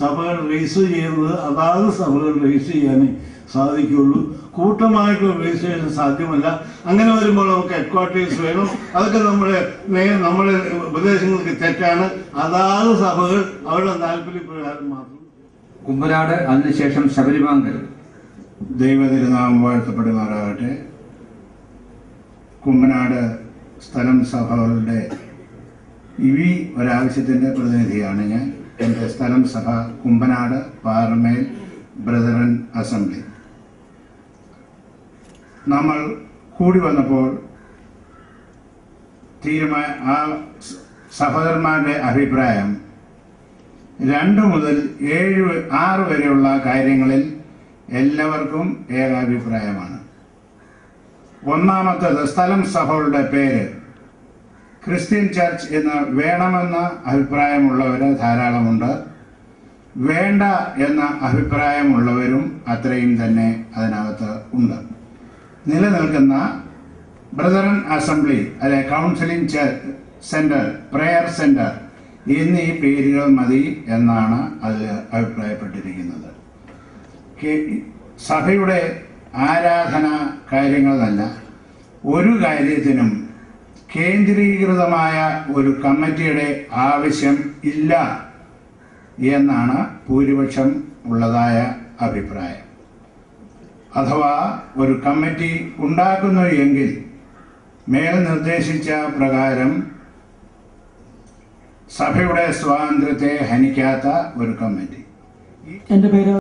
സഭകൾ രജിസ്റ്റർ ചെയ്യുന്നത് അതാത് സഭകൾ രജിസ്റ്റർ ചെയ്യാനേ സാധിക്കുകയുള്ളൂ. കൂട്ടമായിട്ട് രജിസ്ട്രേഷൻ സാധ്യമല്ല. അങ്ങനെ വരുമ്പോൾ നമുക്ക് ഹെഡ്ക്വാർട്ടേഴ്സ് വേണം. അതൊക്കെ നമ്മുടെ ഉപദേശങ്ങൾക്ക് തെറ്റാണ്. അതാത് സഭകൾ അവരുടെ താല്പര്യപ്രകാരം മാത്രം. കുമ്പനാട് അതിനുശേഷം ശബരിമംഗൽ. ദൈവതിരുനാമം വാഴ്ത്തപ്പെടുമാറാകട്ടെ. കുമ്പനാട് സ്ഥലം സഭകളുടെ ഒരാവശ്യത്തിൻ്റെ പ്രതിനിധിയാണ് ഞാൻ. എൻ്റെ സ്ഥലം സഭ കുമ്പനാട് പാറമേൽ ബ്രദറൻ അസംബ്ലി. നമ്മൾ കൂടി വന്നപ്പോൾ ആ സഹോദരന്മാരുടെ അഭിപ്രായം 2 മുതൽ 6 വരെയുള്ള കാര്യങ്ങളിൽ എല്ലാവർക്കും ഏകാഭിപ്രായമാണ്. ഒന്നാമത്തേത്, സ്ഥലം സഭകളുടെ പേര് ക്രിസ്ത്യൻ ചർച്ച് എന്ന് വേണമെന്ന അഭിപ്രായമുള്ളവർ ധാരാളമുണ്ട്. വേണ്ട എന്ന അഭിപ്രായമുള്ളവരും അത്രയും തന്നെ അതിനകത്ത് ഉണ്ട്. നിലനിൽക്കുന്ന ബ്രദറൻ അസംബ്ലി, അല്ലെ കൗൺസിലിംഗ് സെന്റർ, പ്രെയർ സെന്റർ എന്നീ പേരുകൾ മതി എന്നാണ് അതിൽ അഭിപ്രായപ്പെട്ടിരിക്കുന്നത്. സഭയുടെ ആരാധന കാര്യങ്ങളല്ല, ഒരു കാര്യത്തിനും കേന്ദ്രീകൃതമായ ഒരു കമ്മിറ്റിയുടെ ആവശ്യം ഇല്ല എന്നാണ് ഭൂരിപക്ഷം ഉള്ളതായ അഭിപ്രായം. അഥവാ ഒരു കമ്മിറ്റി ഉണ്ടാക്കുന്നു എങ്കിൽ മേൽ നിർദ്ദേശിച്ച പ്രകാരം സഭയുടെ സ്വാതന്ത്ര്യത്തെ ഹനിക്കാത്ത ഒരു കമ്മിറ്റി. എൻ്റെ പേര്